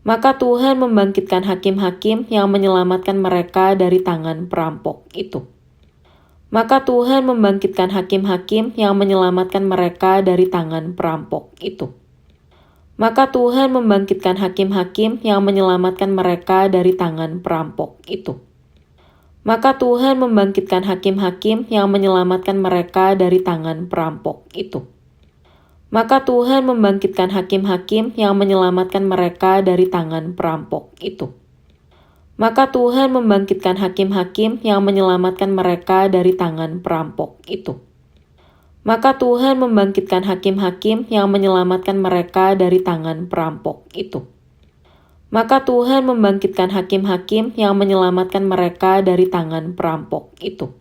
Maka Tuhan membangkitkan hakim-hakim yang menyelamatkan mereka dari tangan perampok itu. Maka Tuhan membangkitkan hakim-hakim yang menyelamatkan mereka dari tangan perampok itu. Maka Tuhan membangkitkan hakim-hakim yang menyelamatkan mereka dari tangan perampok itu. Maka Tuhan membangkitkan hakim-hakim yang menyelamatkan mereka dari tangan perampok itu. Maka Tuhan membangkitkan hakim-hakim yang menyelamatkan mereka dari tangan perampok itu. Maka Tuhan membangkitkan hakim-hakim yang menyelamatkan mereka dari tangan perampok itu. Maka Tuhan membangkitkan hakim-hakim yang menyelamatkan mereka dari tangan perampok itu. Maka Tuhan membangkitkan hakim-hakim yang menyelamatkan mereka dari tangan perampok itu.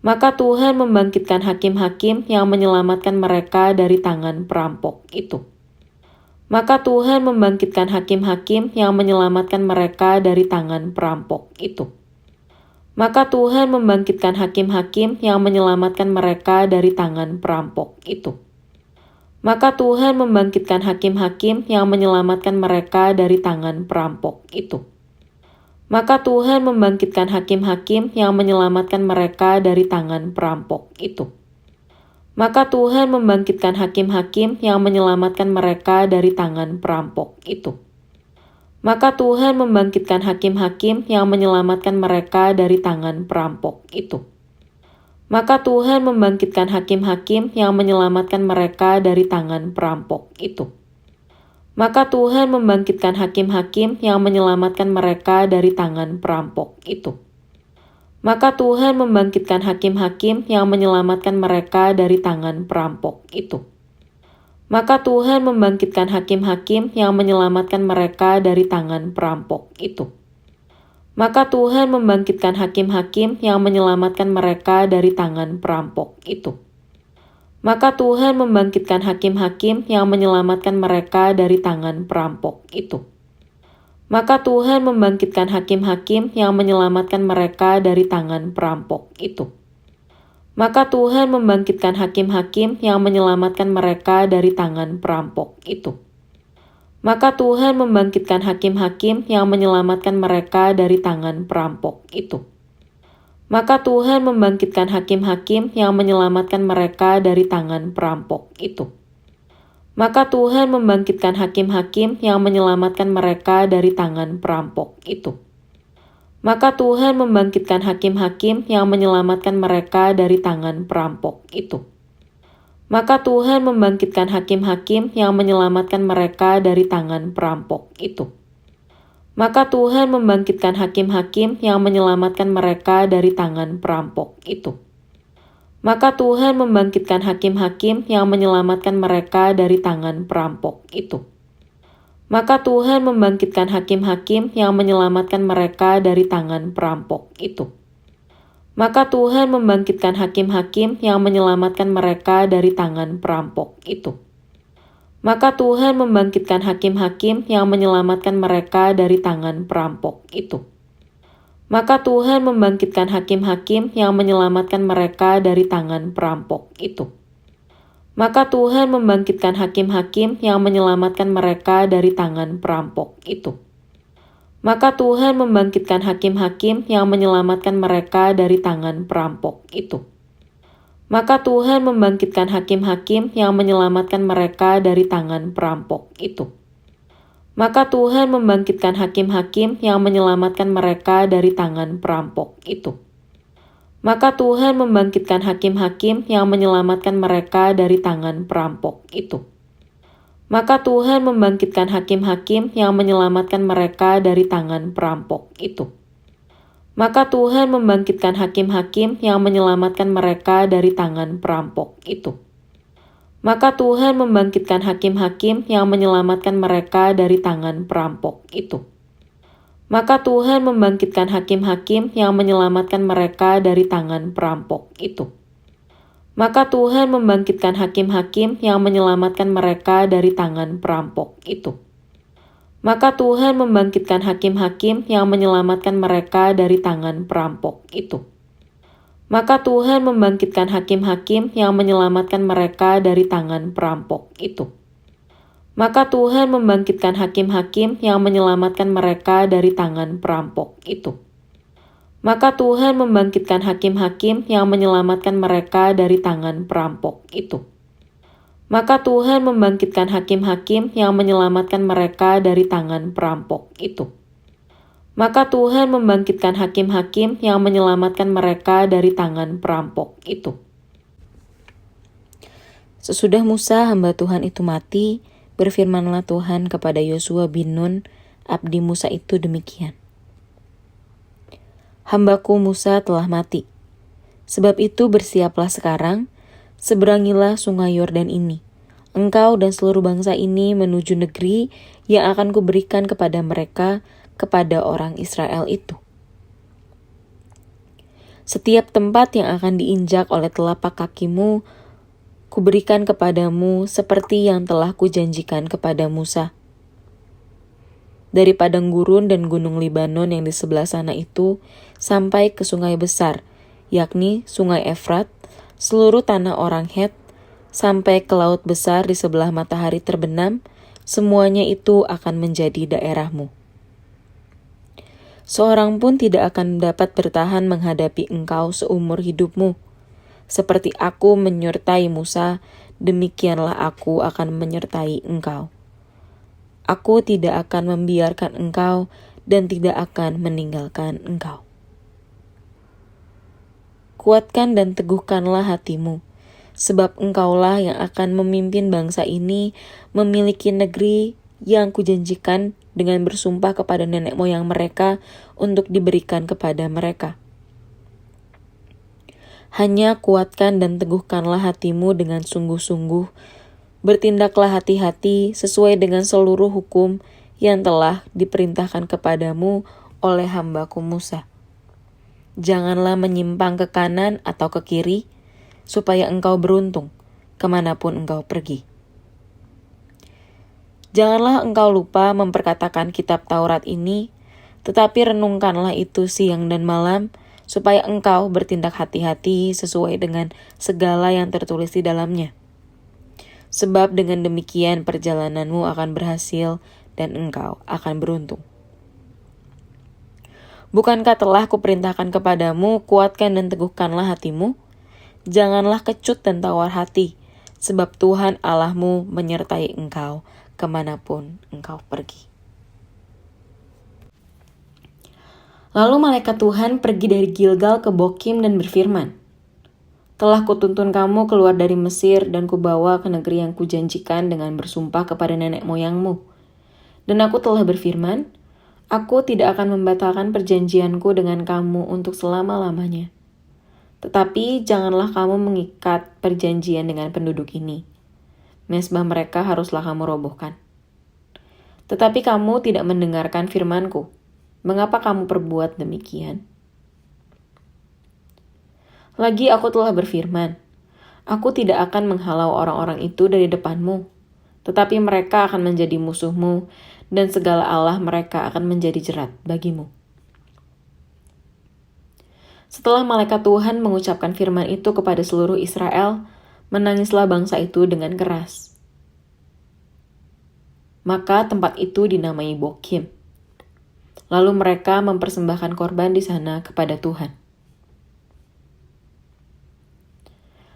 Maka Tuhan membangkitkan hakim-hakim yang menyelamatkan mereka dari tangan perampok itu. Maka Tuhan membangkitkan hakim-hakim yang menyelamatkan mereka dari tangan perampok itu. Maka Tuhan membangkitkan hakim-hakim yang menyelamatkan mereka dari tangan perampok itu. Maka Tuhan membangkitkan hakim-hakim yang menyelamatkan mereka dari tangan perampok itu. Maka Tuhan membangkitkan hakim-hakim yang menyelamatkan mereka dari tangan perampok itu. Maka Tuhan membangkitkan hakim-hakim yang menyelamatkan mereka dari tangan perampok itu. Maka Tuhan membangkitkan hakim-hakim yang menyelamatkan mereka dari tangan perampok itu. Maka Tuhan membangkitkan hakim-hakim yang menyelamatkan mereka dari tangan perampok itu. Maka Tuhan membangkitkan hakim-hakim yang menyelamatkan mereka dari tangan perampok itu. Maka Tuhan membangkitkan hakim-hakim yang menyelamatkan mereka dari tangan perampok itu. Maka Tuhan membangkitkan hakim-hakim yang menyelamatkan mereka dari tangan perampok itu. Maka Tuhan membangkitkan hakim-hakim yang menyelamatkan mereka dari tangan perampok itu. Maka Tuhan membangkitkan hakim-hakim yang menyelamatkan mereka dari tangan perampok itu. Maka Tuhan membangkitkan hakim-hakim yang menyelamatkan mereka dari tangan perampok itu. Maka Tuhan membangkitkan hakim-hakim yang menyelamatkan mereka dari tangan perampok itu. Maka Tuhan membangkitkan hakim-hakim yang menyelamatkan mereka dari tangan perampok itu. Maka Tuhan membangkitkan hakim-hakim yang menyelamatkan mereka dari tangan perampok itu. Maka Tuhan membangkitkan hakim-hakim yang menyelamatkan mereka dari tangan perampok itu. Maka Tuhan membangkitkan hakim-hakim yang menyelamatkan mereka dari tangan perampok itu. Maka Tuhan membangkitkan hakim-hakim yang menyelamatkan mereka dari tangan perampok itu. Maka Tuhan membangkitkan hakim-hakim yang menyelamatkan mereka dari tangan perampok itu. Maka Tuhan membangkitkan hakim-hakim yang menyelamatkan mereka dari tangan perampok itu. Maka Tuhan membangkitkan hakim-hakim yang menyelamatkan mereka dari tangan perampok itu. Maka Tuhan membangkitkan hakim-hakim yang menyelamatkan mereka dari tangan perampok itu. Maka Tuhan membangkitkan hakim-hakim yang menyelamatkan mereka dari tangan perampok itu. Maka Tuhan membangkitkan hakim-hakim yang menyelamatkan mereka dari tangan perampok itu. Maka Tuhan membangkitkan hakim-hakim yang menyelamatkan mereka dari tangan perampok itu. Maka Tuhan membangkitkan hakim-hakim yang menyelamatkan mereka dari tangan perampok itu. Maka Tuhan membangkitkan hakim-hakim yang menyelamatkan mereka dari tangan perampok itu. Maka Tuhan membangkitkan hakim-hakim yang menyelamatkan mereka dari tangan perampok itu. Maka Tuhan membangkitkan hakim-hakim yang menyelamatkan mereka dari tangan perampok itu. Maka Tuhan membangkitkan hakim-hakim yang menyelamatkan mereka dari tangan perampok itu. Maka Tuhan membangkitkan hakim-hakim yang menyelamatkan mereka dari tangan perampok itu. Maka Tuhan membangkitkan hakim-hakim yang menyelamatkan mereka dari tangan perampok itu. Maka Tuhan membangkitkan hakim-hakim yang menyelamatkan mereka dari tangan perampok itu. Maka Tuhan membangkitkan hakim-hakim yang menyelamatkan mereka dari tangan perampok itu. Maka Tuhan membangkitkan hakim-hakim yang menyelamatkan mereka dari tangan perampok itu. Maka Tuhan membangkitkan hakim-hakim yang menyelamatkan mereka dari tangan perampok itu. Maka Tuhan membangkitkan hakim-hakim yang menyelamatkan mereka dari tangan perampok itu. Maka Tuhan membangkitkan hakim-hakim yang menyelamatkan mereka dari tangan perampok itu. Maka Tuhan membangkitkan hakim-hakim yang menyelamatkan mereka dari tangan perampok itu. Maka Tuhan membangkitkan hakim-hakim yang menyelamatkan mereka dari tangan perampok itu. Sesudah Musa hamba Tuhan itu mati, berfirmanlah Tuhan kepada Yosua bin Nun, abdi Musa itu demikian. Hambaku Musa telah mati. Sebab itu bersiaplah sekarang, seberangilah sungai Yordan ini. Engkau dan seluruh bangsa ini menuju negeri yang akan kuberikan kepada mereka, kepada orang Israel itu. Setiap tempat yang akan diinjak oleh telapak kakimu, kuberikan kepadamu seperti yang telah kujanjikan kepada Musa. Dari padang gurun dan gunung Libanon yang di sebelah sana itu, sampai ke sungai besar, yakni sungai Efrat, seluruh tanah orang Het, sampai ke laut besar di sebelah matahari terbenam, semuanya itu akan menjadi daerahmu. Seorang pun tidak akan dapat bertahan menghadapi engkau seumur hidupmu. Seperti aku menyertai Musa, demikianlah aku akan menyertai engkau. Aku tidak akan membiarkan engkau dan tidak akan meninggalkan engkau. Kuatkan dan teguhkanlah hatimu, sebab engkaulah yang akan memimpin bangsa ini memiliki negeri yang kujanjikan dengan bersumpah kepada nenek moyang mereka untuk diberikan kepada mereka. Hanya kuatkan dan teguhkanlah hatimu dengan sungguh-sungguh. Bertindaklah hati-hati sesuai dengan seluruh hukum yang telah diperintahkan kepadamu oleh hambaku Musa. Janganlah menyimpang ke kanan atau ke kiri, supaya engkau beruntung kemanapun engkau pergi. Janganlah engkau lupa memperkatakan kitab Taurat ini, tetapi renungkanlah itu siang dan malam, supaya engkau bertindak hati-hati sesuai dengan segala yang tertulis di dalamnya. Sebab dengan demikian perjalananmu akan berhasil dan engkau akan beruntung. Bukankah telah kuperintahkan kepadamu, kuatkan dan teguhkanlah hatimu? Janganlah kecut dan tawar hati, sebab Tuhan Allahmu menyertai engkau kemanapun engkau pergi. Lalu malaikat Tuhan pergi dari Gilgal ke Bokim dan berfirman, telah kutuntun kamu keluar dari Mesir dan kubawa ke negeri yang kujanjikan dengan bersumpah kepada nenek moyangmu. Dan aku telah berfirman, aku tidak akan membatalkan perjanjianku dengan kamu untuk selama-lamanya. Tetapi janganlah kamu mengikat perjanjian dengan penduduk ini. Mezbah mereka haruslah kamu robohkan. Tetapi kamu tidak mendengarkan firmanku. Mengapa kamu perbuat demikian? Lagi aku telah berfirman, aku tidak akan menghalau orang-orang itu dari depanmu, tetapi mereka akan menjadi musuhmu, dan segala Allah mereka akan menjadi jerat bagimu. Setelah malaikat Tuhan mengucapkan firman itu kepada seluruh Israel, menangislah bangsa itu dengan keras. Maka tempat itu dinamai Bokim. Lalu mereka mempersembahkan korban di sana kepada Tuhan.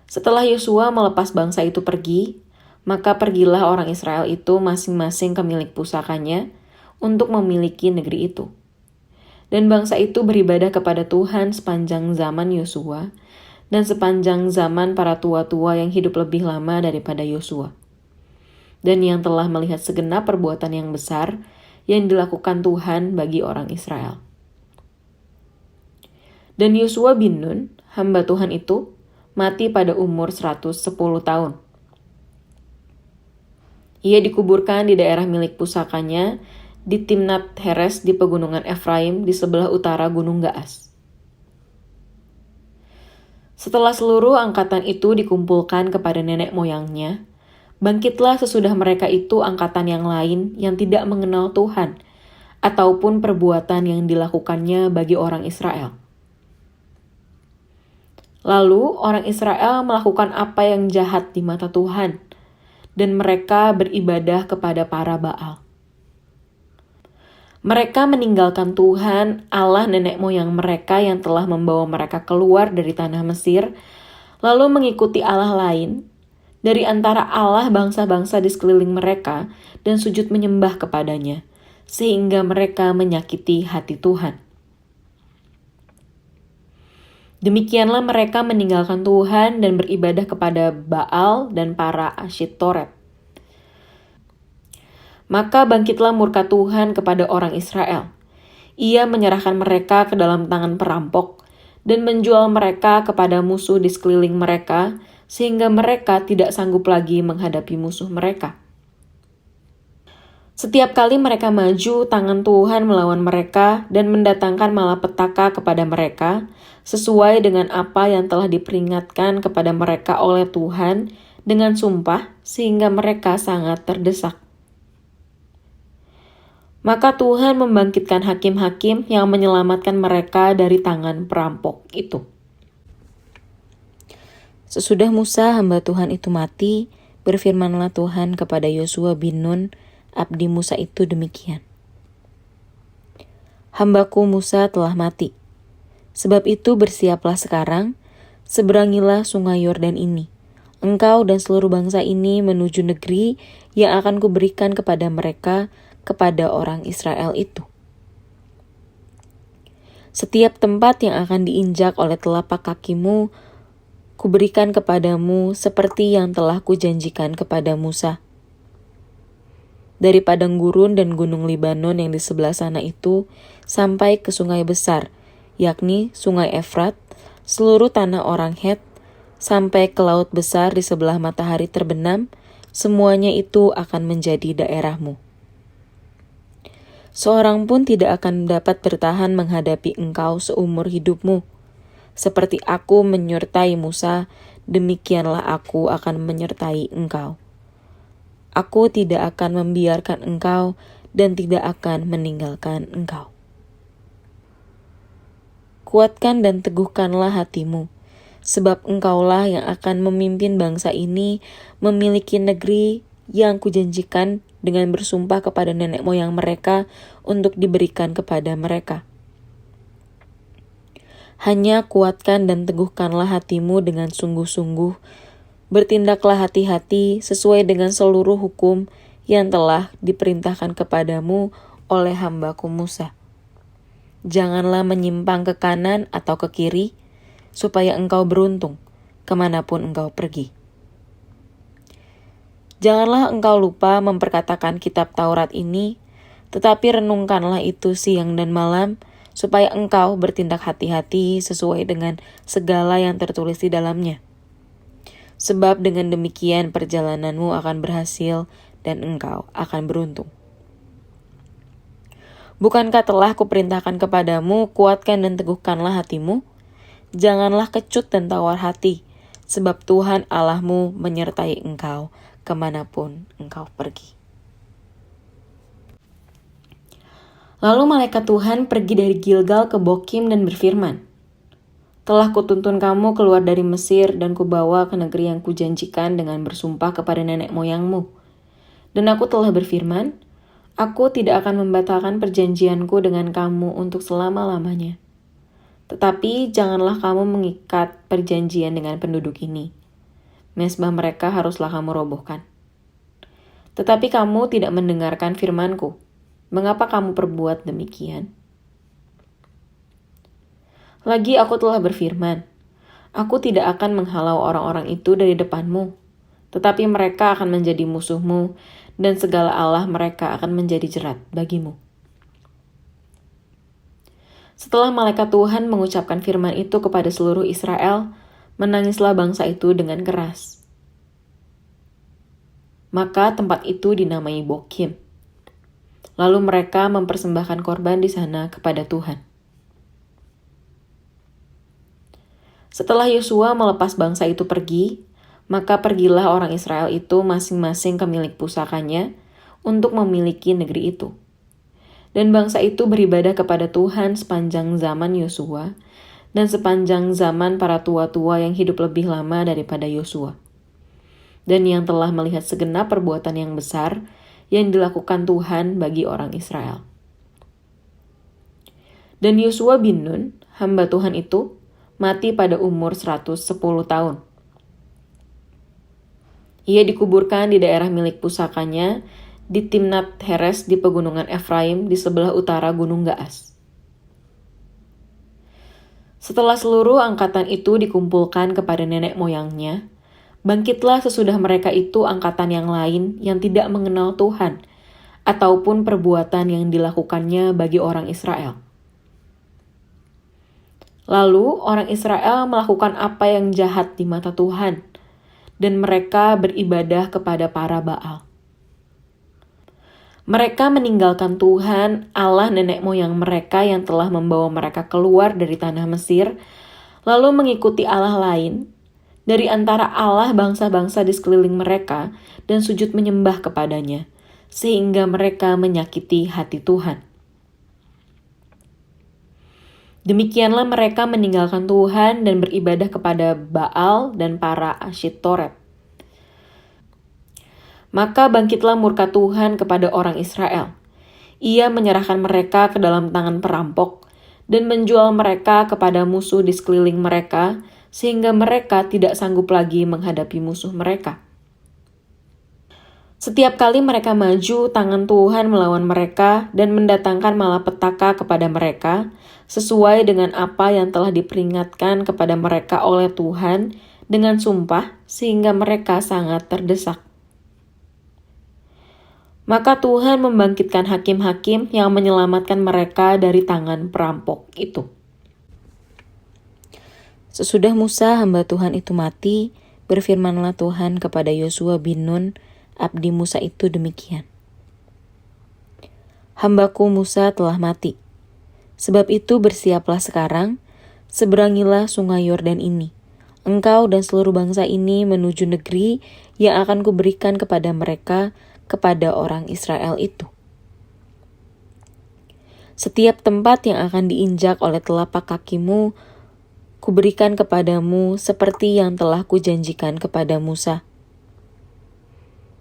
Setelah Yosua melepas bangsa itu pergi, maka pergilah orang Israel itu masing-masing ke milik pusakanya untuk memiliki negeri itu. Dan bangsa itu beribadah kepada Tuhan sepanjang zaman Yosua dan sepanjang zaman para tua-tua yang hidup lebih lama daripada Yosua. Dan yang telah melihat segenap perbuatan yang besar yang dilakukan Tuhan bagi orang Israel. Dan Yosua bin Nun, hamba Tuhan itu, mati pada umur 110 tahun. Ia dikuburkan di daerah milik pusakanya di Timnat Heres di pegunungan Efraim di sebelah utara Gunung Gaas. Setelah seluruh angkatan itu dikumpulkan kepada nenek moyangnya, bangkitlah sesudah mereka itu angkatan yang lain yang tidak mengenal Tuhan, ataupun perbuatan yang dilakukannya bagi orang Israel. Lalu orang Israel melakukan apa yang jahat di mata Tuhan, dan mereka beribadah kepada para Baal. Mereka meninggalkan Tuhan, Allah nenek moyang mereka yang telah membawa mereka keluar dari tanah Mesir, lalu mengikuti Allah lain dari antara Allah bangsa-bangsa di sekeliling mereka dan sujud menyembah kepadanya, sehingga mereka menyakiti hati Tuhan. Demikianlah mereka meninggalkan Tuhan dan beribadah kepada Baal dan para Asyitoret. Maka bangkitlah murka Tuhan kepada orang Israel. Ia menyerahkan mereka ke dalam tangan perampok dan menjual mereka kepada musuh di sekeliling mereka, sehingga mereka tidak sanggup lagi menghadapi musuh mereka. Setiap kali mereka maju, tangan Tuhan melawan mereka dan mendatangkan malapetaka kepada mereka, sesuai dengan apa yang telah diperingatkan kepada mereka oleh Tuhan dengan sumpah, sehingga mereka sangat terdesak. Maka Tuhan membangkitkan hakim-hakim yang menyelamatkan mereka dari tangan perampok itu. Sesudah Musa hamba Tuhan itu mati, berfirmanlah Tuhan kepada Yosua bin Nun, abdi Musa itu demikian. Hambaku Musa telah mati. Sebab itu bersiaplah sekarang, seberangilah sungai Yordan ini. Engkau dan seluruh bangsa ini menuju negeri yang akan kuberikan kepada mereka, kepada orang Israel itu. Setiap tempat yang akan diinjak oleh telapak kakimu, kuberikan kepadamu seperti yang telah kujanjikan kepada Musa. Dari padang gurun dan gunung Libanon yang di sebelah sana itu, sampai ke sungai besar, yakni sungai Efrat, seluruh tanah orang Het, sampai ke laut besar di sebelah matahari terbenam, semuanya itu akan menjadi daerahmu. Seorang pun tidak akan dapat bertahan menghadapi engkau seumur hidupmu. Seperti aku menyertai Musa, demikianlah aku akan menyertai engkau. Aku tidak akan membiarkan engkau dan tidak akan meninggalkan engkau. Kuatkan dan teguhkanlah hatimu, sebab engkaulah yang akan memimpin bangsa ini memiliki negeri yang kujanjikan dengan bersumpah kepada nenek moyang mereka untuk diberikan kepada mereka. Hanya kuatkan dan teguhkanlah hatimu dengan sungguh-sungguh. Bertindaklah hati-hati sesuai dengan seluruh hukum yang telah diperintahkan kepadamu oleh hambaku Musa. Janganlah menyimpang ke kanan atau ke kiri, supaya engkau beruntung kemanapun engkau pergi. Janganlah engkau lupa memperkatakan kitab Taurat ini, tetapi renungkanlah itu siang dan malam, supaya engkau bertindak hati-hati sesuai dengan segala yang tertulis di dalamnya. Sebab dengan demikian perjalananmu akan berhasil dan engkau akan beruntung. Bukankah telah kuperintahkan kepadamu, kuatkan dan teguhkanlah hatimu? Janganlah kecut dan tawar hati, sebab Tuhan Allahmu menyertai engkau kemanapun engkau pergi. Lalu malaikat Tuhan pergi dari Gilgal ke Bokim dan berfirman, telah kutuntun kamu keluar dari Mesir dan kubawa ke negeri yang kujanjikan dengan bersumpah kepada nenek moyangmu. Dan aku telah berfirman, aku tidak akan membatalkan perjanjianku dengan kamu untuk selama-lamanya. Tetapi janganlah kamu mengikat perjanjian dengan penduduk ini. Mezbah mereka haruslah kamu robohkan. Tetapi kamu tidak mendengarkan firmanku. Mengapa kamu perbuat demikian? Lagi aku telah berfirman, aku tidak akan menghalau orang-orang itu dari depanmu, tetapi mereka akan menjadi musuhmu, dan segala Allah mereka akan menjadi jerat bagimu. Setelah malaikat Tuhan mengucapkan firman itu kepada seluruh Israel, menangislah bangsa itu dengan keras. Maka tempat itu dinamai Bokim. Lalu mereka mempersembahkan korban di sana kepada Tuhan. Setelah Yosua melepas bangsa itu pergi, maka pergilah orang Israel itu masing-masing ke milik pusakanya untuk memiliki negeri itu. Dan bangsa itu beribadah kepada Tuhan sepanjang zaman Yosua dan sepanjang zaman para tua-tua yang hidup lebih lama daripada Yosua. dan yang telah melihat segenap perbuatan yang besar yang dilakukan Tuhan bagi orang Israel. Dan Yosua bin Nun, hamba Tuhan itu, mati pada umur 110 tahun. Ia dikuburkan di daerah milik pusakanya di Timnat Heres di pegunungan Efraim di sebelah utara Gunung Gaas. Setelah seluruh angkatan itu dikumpulkan kepada nenek moyangnya, bangkitlah sesudah mereka itu angkatan yang lain yang tidak mengenal Tuhan, ataupun perbuatan yang dilakukannya bagi orang Israel. Lalu orang Israel melakukan apa yang jahat di mata Tuhan, dan mereka beribadah kepada para Baal. Mereka meninggalkan Tuhan, Allah nenek moyang mereka yang telah membawa mereka keluar dari tanah Mesir, lalu mengikuti Allah lain dari antara Allah bangsa-bangsa di sekeliling mereka dan sujud menyembah kepadanya, sehingga mereka menyakiti hati Tuhan. Demikianlah mereka meninggalkan Tuhan dan beribadah kepada Baal dan para Asyitoret. Maka bangkitlah murka Tuhan kepada orang Israel. Ia menyerahkan mereka ke dalam tangan perampok dan menjual mereka kepada musuh di sekeliling mereka, sehingga mereka tidak sanggup lagi menghadapi musuh mereka. Setiap kali mereka maju, tangan Tuhan melawan mereka dan mendatangkan malapetaka kepada mereka, sesuai dengan apa yang telah diperingatkan kepada mereka oleh Tuhan dengan sumpah, sehingga mereka sangat terdesak. Maka Tuhan membangkitkan hakim-hakim yang menyelamatkan mereka dari tangan perampok itu. Sesudah Musa hamba Tuhan itu mati, berfirmanlah Tuhan kepada Yosua bin Nun, abdi Musa itu demikian. Hambaku Musa telah mati. Sebab itu bersiaplah sekarang, seberangilah sungai Yordan ini. Engkau dan seluruh bangsa ini menuju negeri yang akan kuberikan kepada mereka, kepada orang Israel itu. Setiap tempat yang akan diinjak oleh telapak kakimu, kuberikan kepadamu seperti yang telah kujanjikan kepada Musa.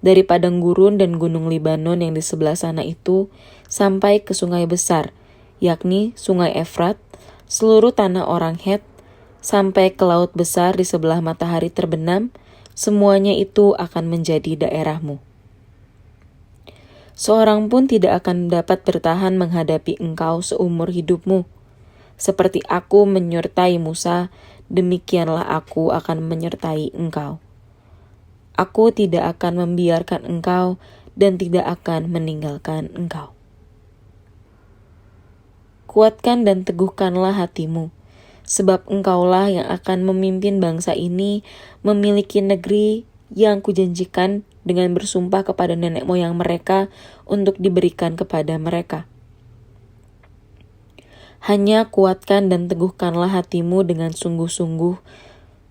Dari padang gurun dan gunung Libanon yang di sebelah sana itu, sampai ke sungai besar, yakni sungai Efrat, seluruh tanah orang Het, sampai ke laut besar di sebelah matahari terbenam, semuanya itu akan menjadi daerahmu. Seorang pun tidak akan dapat bertahan menghadapi engkau seumur hidupmu. Seperti aku menyertai Musa, demikianlah aku akan menyertai engkau. Aku tidak akan membiarkan engkau dan tidak akan meninggalkan engkau. Kuatkan dan teguhkanlah hatimu, sebab engkaulah yang akan memimpin bangsa ini memiliki negeri yang kujanjikan dengan bersumpah kepada nenek moyang mereka untuk diberikan kepada mereka. Hanya kuatkan dan teguhkanlah hatimu dengan sungguh-sungguh,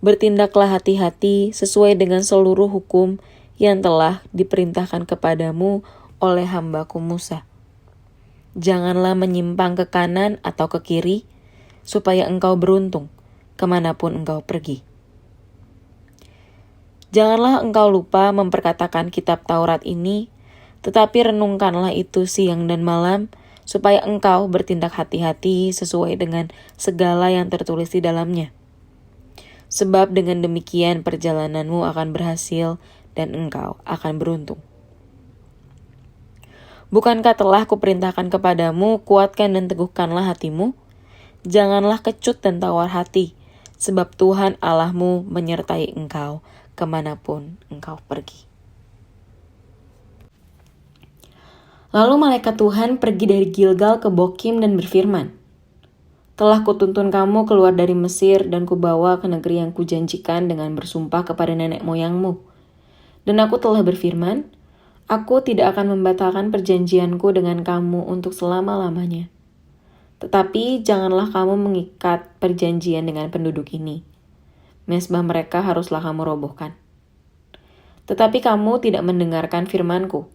bertindaklah hati-hati sesuai dengan seluruh hukum yang telah diperintahkan kepadamu oleh hambaku Musa. Janganlah menyimpang ke kanan atau ke kiri, supaya engkau beruntung kemanapun engkau pergi. Janganlah engkau lupa memperkatakan kitab Taurat ini, tetapi renungkanlah itu siang dan malam, supaya engkau bertindak hati-hati sesuai dengan segala yang tertulis di dalamnya. Sebab dengan demikian perjalananmu akan berhasil dan engkau akan beruntung. Bukankah telah kuperintahkan kepadamu, kuatkan dan teguhkanlah hatimu? Janganlah kecut dan tawar hati, sebab Tuhan Allahmu menyertai engkau kemanapun engkau pergi. Lalu malaikat Tuhan pergi dari Gilgal ke Bokim dan berfirman, telah kutuntun kamu keluar dari Mesir dan kubawa ke negeri yang kujanjikan dengan bersumpah kepada nenek moyangmu. Dan aku telah berfirman, aku tidak akan membatalkan perjanjianku dengan kamu untuk selama-lamanya. Tetapi janganlah kamu mengikat perjanjian dengan penduduk ini. Mezbah mereka haruslah kamu robohkan. Tetapi kamu tidak mendengarkan firmanku.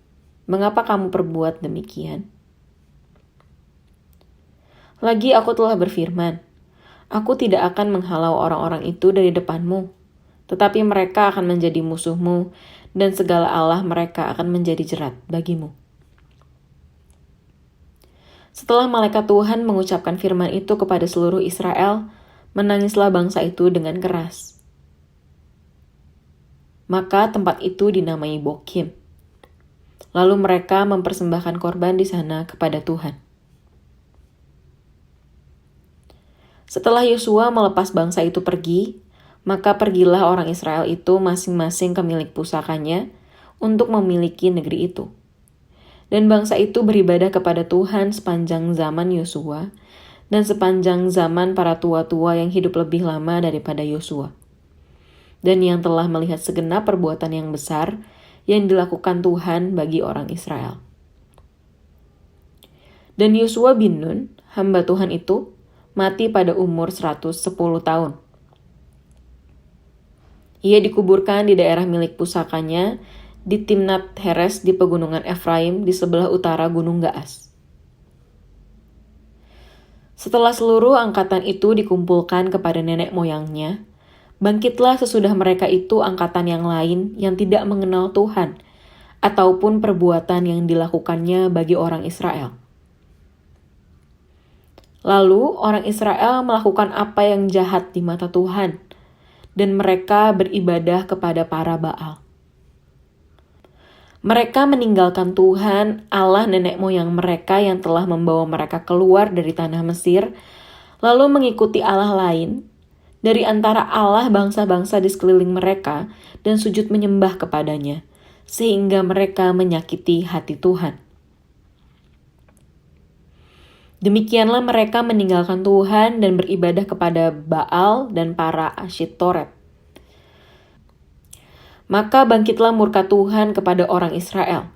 Mengapa kamu perbuat demikian? Lagi aku telah berfirman, aku tidak akan menghalau orang-orang itu dari depanmu, tetapi mereka akan menjadi musuhmu, dan segala Allah mereka akan menjadi jerat bagimu. Setelah malaikat Tuhan mengucapkan firman itu kepada seluruh Israel, menangislah bangsa itu dengan keras. Maka tempat itu dinamai Bokim. Lalu mereka mempersembahkan korban di sana kepada Tuhan. Setelah Yosua melepas bangsa itu pergi, maka pergilah orang Israel itu masing-masing ke milik pusakanya untuk memiliki negeri itu. Dan bangsa itu beribadah kepada Tuhan sepanjang zaman Yosua dan sepanjang zaman para tua-tua yang hidup lebih lama daripada Yosua, dan yang telah melihat segenap perbuatan yang besar yang dilakukan Tuhan bagi orang Israel. Dan Yosua bin Nun, hamba Tuhan itu, mati pada umur 110 tahun. Ia dikuburkan di daerah milik pusakanya di Timnat Heres di pegunungan Efraim di sebelah utara Gunung Gaas. Setelah seluruh angkatan itu dikumpulkan kepada nenek moyangnya, bangkitlah sesudah mereka itu angkatan yang lain yang tidak mengenal Tuhan, ataupun perbuatan yang dilakukannya bagi orang Israel. Lalu orang Israel melakukan apa yang jahat di mata Tuhan, dan mereka beribadah kepada para Baal. Mereka meninggalkan Tuhan, Allah nenek moyang mereka yang telah membawa mereka keluar dari tanah Mesir, lalu mengikuti Allah lain dari antara Allah bangsa-bangsa di sekeliling mereka dan sujud menyembah kepadanya, sehingga mereka menyakiti hati Tuhan. Demikianlah mereka meninggalkan Tuhan dan beribadah kepada Baal dan para Asyitoret. Maka bangkitlah murka Tuhan kepada orang Israel.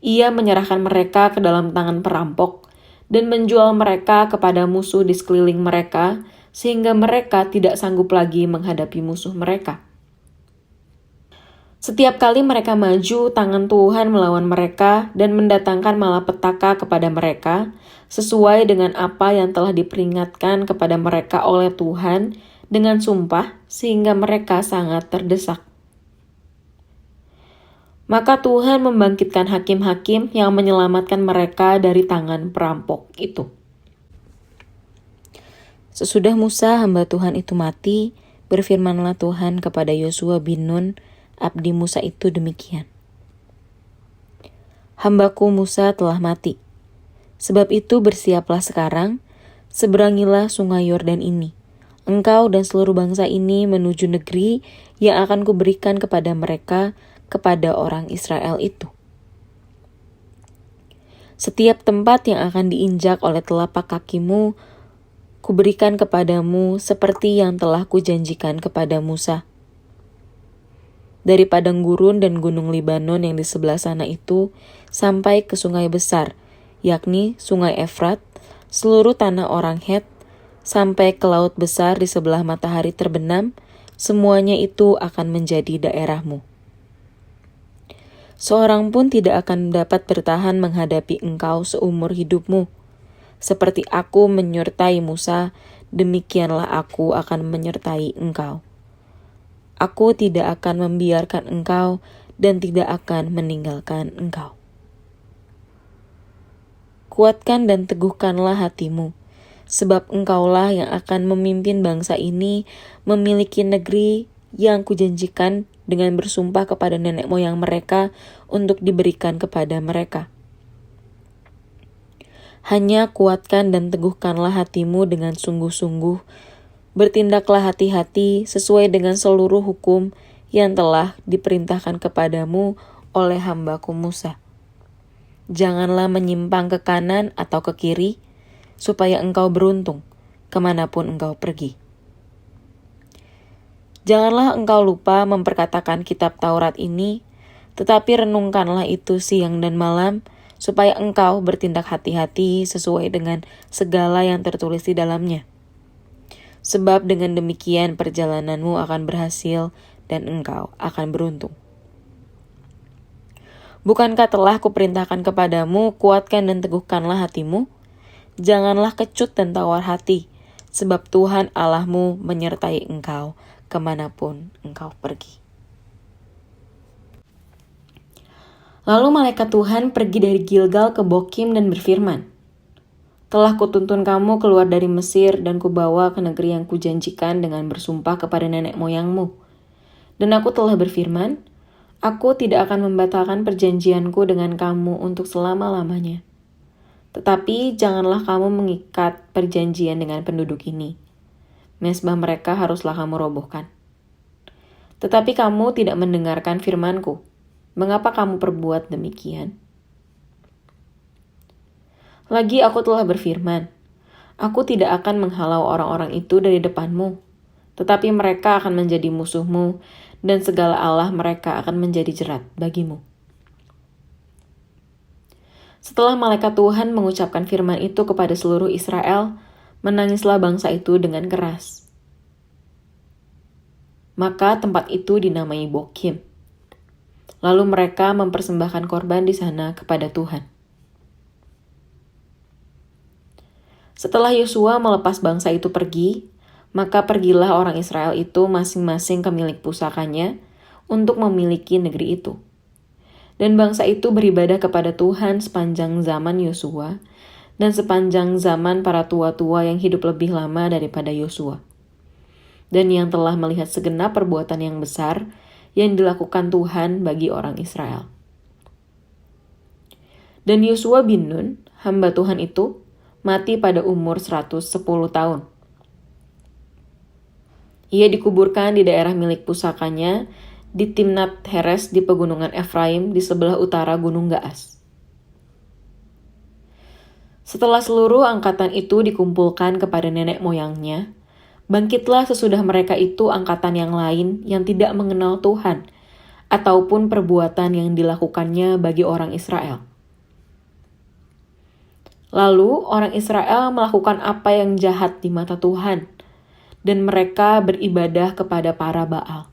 Ia menyerahkan mereka ke dalam tangan perampok dan menjual mereka kepada musuh di sekeliling mereka, sehingga mereka tidak sanggup lagi menghadapi musuh mereka. Setiap kali mereka maju, tangan Tuhan melawan mereka dan mendatangkan malapetaka kepada mereka, sesuai dengan apa yang telah diperingatkan kepada mereka oleh Tuhan dengan sumpah, sehingga mereka sangat terdesak. Maka Tuhan membangkitkan hakim-hakim yang menyelamatkan mereka dari tangan perampok itu. Sesudah Musa hamba Tuhan itu mati, berfirmanlah Tuhan kepada Yosua bin Nun, abdi Musa itu demikian. Hambaku Musa telah mati. Sebab itu bersiaplah sekarang, seberangilah sungai Yordan ini. Engkau dan seluruh bangsa ini menuju negeri yang akan kuberikan kepada mereka, kepada orang Israel itu. Setiap tempat yang akan diinjak oleh telapak kakimu, kuberikan kepadamu seperti yang telah kujanjikan kepada Musa. Dari padang gurun dan gunung Libanon yang di sebelah sana itu, sampai ke sungai besar, yakni sungai Efrat, seluruh tanah orang Het, sampai ke laut besar di sebelah matahari terbenam, semuanya itu akan menjadi daerahmu. Seorang pun tidak akan dapat bertahan menghadapi engkau seumur hidupmu. Seperti aku menyertai Musa, demikianlah aku akan menyertai engkau. Aku tidak akan membiarkan engkau dan tidak akan meninggalkan engkau. Kuatkan dan teguhkanlah hatimu, sebab engkaulah yang akan memimpin bangsa ini memiliki negeri yang kujanjikan dengan bersumpah kepada nenek moyang mereka untuk diberikan kepada mereka. Hanya kuatkan dan teguhkanlah hatimu dengan sungguh-sungguh, bertindaklah hati-hati sesuai dengan seluruh hukum yang telah diperintahkan kepadamu oleh hambaku Musa. Janganlah menyimpang ke kanan atau ke kiri, supaya engkau beruntung kemanapun engkau pergi. Janganlah engkau lupa memperkatakan kitab Taurat ini, tetapi renungkanlah itu siang dan malam, supaya engkau bertindak hati-hati sesuai dengan segala yang tertulis di dalamnya. Sebab dengan demikian perjalananmu akan berhasil dan engkau akan beruntung. Bukankah telah kuperintahkan kepadamu, kuatkan dan teguhkanlah hatimu? Janganlah kecut dan tawar hati, sebab Tuhan Allahmu menyertai engkau kemanapun engkau pergi. Lalu malaikat Tuhan pergi dari Gilgal ke Bokim dan berfirman, "Telah kutuntun kamu keluar dari Mesir dan kubawa ke negeri yang kujanjikan dengan bersumpah kepada nenek moyangmu. Dan aku telah berfirman, aku tidak akan membatalkan perjanjianku dengan kamu untuk selama-lamanya. Tetapi janganlah kamu mengikat perjanjian dengan penduduk ini. Mezbah mereka haruslah kamu robohkan. Tetapi kamu tidak mendengarkan firmanku. Mengapa kamu perbuat demikian? Lagi aku telah berfirman, aku tidak akan menghalau orang-orang itu dari depanmu, tetapi mereka akan menjadi musuhmu, dan segala Allah mereka akan menjadi jerat bagimu." Setelah malaikat Tuhan mengucapkan firman itu kepada seluruh Israel, menangislah bangsa itu dengan keras. Maka tempat itu dinamai Bokim. Lalu mereka mempersembahkan korban di sana kepada Tuhan. Setelah Yosua melepas bangsa itu pergi, maka pergilah orang Israel itu masing-masing ke milik pusakanya untuk memiliki negeri itu. Dan bangsa itu beribadah kepada Tuhan sepanjang zaman Yosua dan sepanjang zaman para tua-tua yang hidup lebih lama daripada Yosua, dan yang telah melihat segenap perbuatan yang besar yang dilakukan Tuhan bagi orang Israel. Dan Yosua bin Nun, hamba Tuhan itu, mati pada umur 110 tahun. Ia dikuburkan di daerah milik pusakanya di Timnat Heres di pegunungan Efraim di sebelah utara Gunung Gaas. Setelah seluruh angkatan itu dikumpulkan kepada nenek moyangnya, bangkitlah sesudah mereka itu angkatan yang lain yang tidak mengenal Tuhan, ataupun perbuatan yang dilakukannya bagi orang Israel. Lalu orang Israel melakukan apa yang jahat di mata Tuhan, dan mereka beribadah kepada para Baal.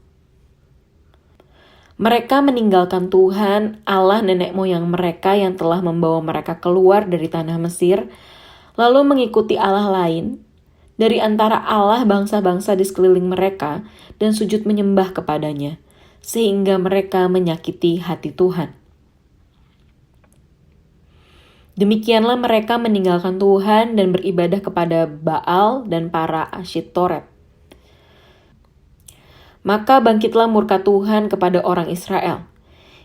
Mereka meninggalkan Tuhan, Allah nenek moyang mereka yang telah membawa mereka keluar dari tanah Mesir, lalu mengikuti Allah lain dari antara Allah bangsa-bangsa di sekeliling mereka dan sujud menyembah kepadanya, sehingga mereka menyakiti hati Tuhan. Demikianlah mereka meninggalkan Tuhan dan beribadah kepada Baal dan para Asyitoret. Maka bangkitlah murka Tuhan kepada orang Israel.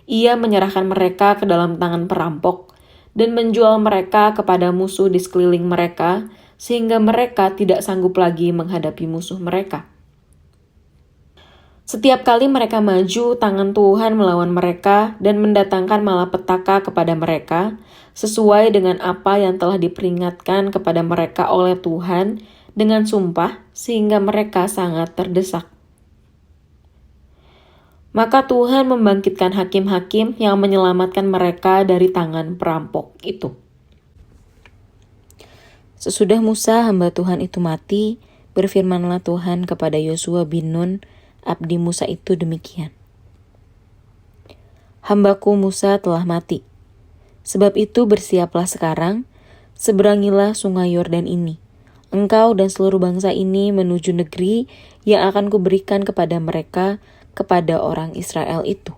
Ia menyerahkan mereka ke dalam tangan perampok dan menjual mereka kepada musuh di sekeliling mereka, sehingga mereka tidak sanggup lagi menghadapi musuh mereka. Setiap kali mereka maju, tangan Tuhan melawan mereka dan mendatangkan malapetaka kepada mereka, sesuai dengan apa yang telah diperingatkan kepada mereka oleh Tuhan dengan sumpah, sehingga mereka sangat terdesak. Maka Tuhan membangkitkan hakim-hakim yang menyelamatkan mereka dari tangan perampok itu. Sesudah Musa hamba Tuhan itu mati, berfirmanlah Tuhan kepada Yosua bin Nun, abdi Musa itu demikian. Hambaku Musa telah mati. Sebab itu bersiaplah sekarang, seberangilah sungai Yordan ini. Engkau dan seluruh bangsa ini menuju negeri yang akan kuberikan kepada mereka, kepada orang Israel itu.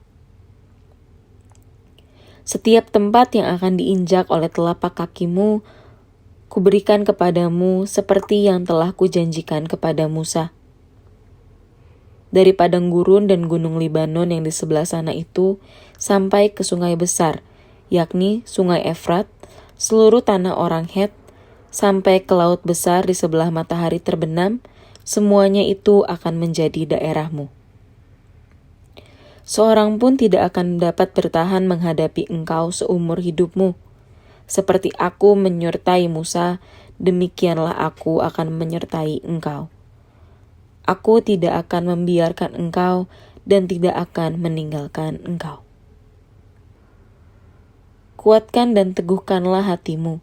Setiap tempat yang akan diinjak oleh telapak kakimu, kuberikan kepadamu seperti yang telah kujanjikan kepada Musa. Dari padang gurun dan gunung Libanon yang di sebelah sana itu, sampai ke sungai besar, yakni sungai Efrat, seluruh tanah orang Het, sampai ke laut besar di sebelah matahari terbenam, semuanya itu akan menjadi daerahmu. Seorang pun tidak akan dapat bertahan menghadapi engkau seumur hidupmu. Seperti aku menyertai Musa, demikianlah aku akan menyertai engkau. Aku tidak akan membiarkan engkau dan tidak akan meninggalkan engkau. Kuatkan dan teguhkanlah hatimu,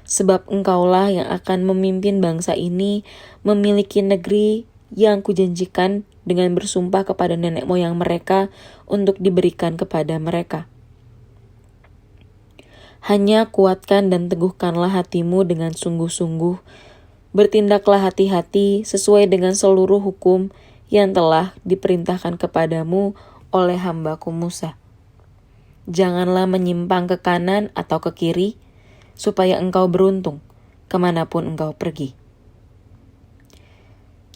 sebab engkaulah yang akan memimpin bangsa ini memiliki negeri yang kujanjikan dengan bersumpah kepada nenek moyang mereka untuk diberikan kepada mereka. Hanya kuatkan dan teguhkanlah hatimu dengan sungguh-sungguh. Bertindaklah hati-hati sesuai dengan seluruh hukum yang telah diperintahkan kepadamu oleh hambaku Musa. Janganlah menyimpang ke kanan atau ke kiri, supaya engkau beruntung kemanapun engkau pergi.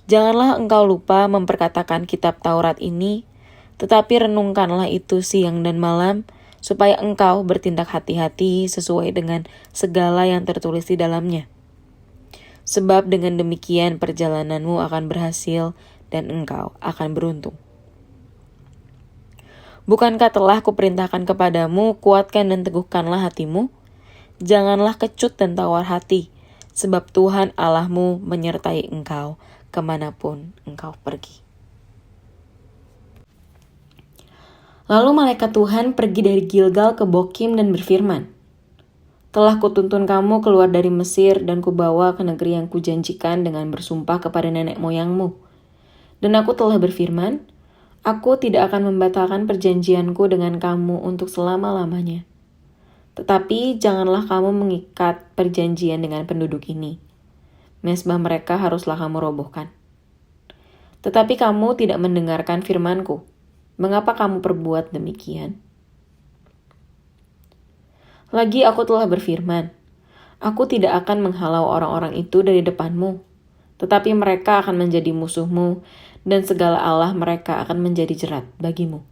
Janganlah engkau lupa memperkatakan kitab Taurat ini, tetapi renungkanlah itu siang dan malam, supaya engkau bertindak hati-hati sesuai dengan segala yang tertulis di dalamnya. Sebab dengan demikian perjalananmu akan berhasil dan engkau akan beruntung. Bukankah telah kuperintahkan kepadamu, kuatkan dan teguhkanlah hatimu? Janganlah kecut dan tawar hati, sebab Tuhan Allahmu menyertai engkau kemanapun engkau pergi. Lalu malaikat Tuhan pergi dari Gilgal ke Bokim dan berfirman, "Telah kutuntun kamu keluar dari Mesir dan kubawa ke negeri yang kujanjikan dengan bersumpah kepada nenek moyangmu. Dan aku telah berfirman, aku tidak akan membatalkan perjanjianku dengan kamu untuk selama-lamanya. Tetapi janganlah kamu mengikat perjanjian dengan penduduk ini. Mezbah mereka haruslah kamu robohkan. Tetapi kamu tidak mendengarkan firmanku. Mengapa kamu perbuat demikian? Lagi aku telah berfirman, aku tidak akan menghalau orang-orang itu dari depanmu, tetapi mereka akan menjadi musuhmu, dan segala Allah mereka akan menjadi jerat bagimu."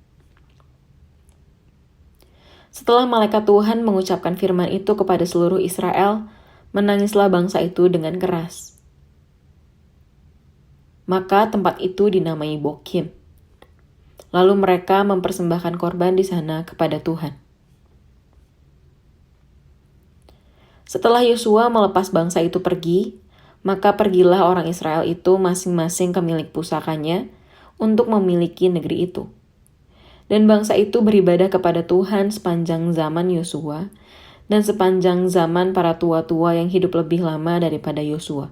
Setelah malaikat Tuhan mengucapkan firman itu kepada seluruh Israel, menangislah bangsa itu dengan keras. Maka tempat itu dinamai Bokim. Lalu mereka mempersembahkan korban di sana kepada Tuhan. Setelah Yosua melepas bangsa itu pergi, maka pergilah orang Israel itu masing-masing ke milik pusakanya untuk memiliki negeri itu. Dan bangsa itu beribadah kepada Tuhan sepanjang zaman Yosua dan sepanjang zaman para tua-tua yang hidup lebih lama daripada Yosua,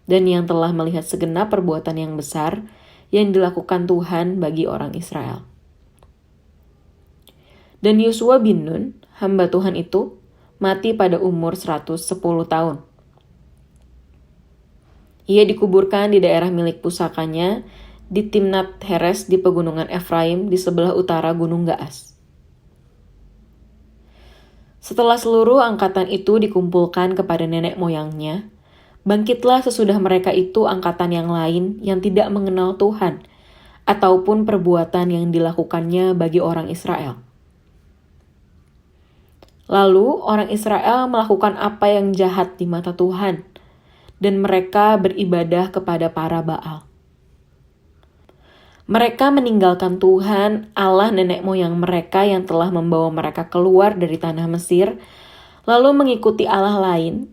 dan yang telah melihat segenap perbuatan yang besar yang dilakukan Tuhan bagi orang Israel. Dan Yosua bin Nun, hamba Tuhan itu, mati pada umur 110 tahun. Ia dikuburkan di daerah milik pusakanya di Timnat Heres di pegunungan Efraim di sebelah utara Gunung Gaas. Setelah seluruh angkatan itu dikumpulkan kepada nenek moyangnya, bangkitlah sesudah mereka itu angkatan yang lain yang tidak mengenal Tuhan, ataupun perbuatan yang dilakukannya bagi orang Israel. Lalu orang Israel melakukan apa yang jahat di mata Tuhan, dan mereka beribadah kepada para Baal. Mereka meninggalkan Tuhan, Allah nenek moyang mereka yang telah membawa mereka keluar dari tanah Mesir, lalu mengikuti Allah lain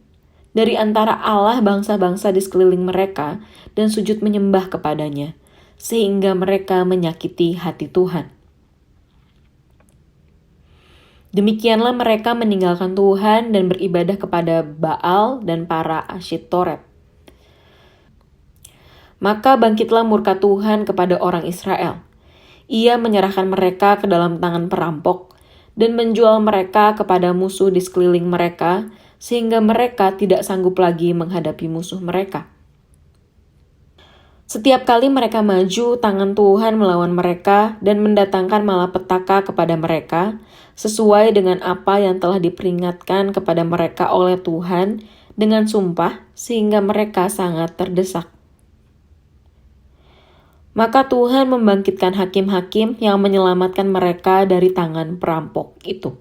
dari antara Allah bangsa-bangsa di sekeliling mereka dan sujud menyembah kepadanya, sehingga mereka menyakiti hati Tuhan. Demikianlah mereka meninggalkan Tuhan dan beribadah kepada Baal dan para Asyitoret. Maka bangkitlah murka Tuhan kepada orang Israel. Ia menyerahkan mereka ke dalam tangan perampok dan menjual mereka kepada musuh di sekeliling mereka, sehingga mereka tidak sanggup lagi menghadapi musuh mereka. Setiap kali mereka maju, tangan Tuhan melawan mereka dan mendatangkan malapetaka kepada mereka, sesuai dengan apa yang telah diperingatkan kepada mereka oleh Tuhan dengan sumpah, sehingga mereka sangat terdesak. Maka Tuhan membangkitkan hakim-hakim yang menyelamatkan mereka dari tangan perampok itu.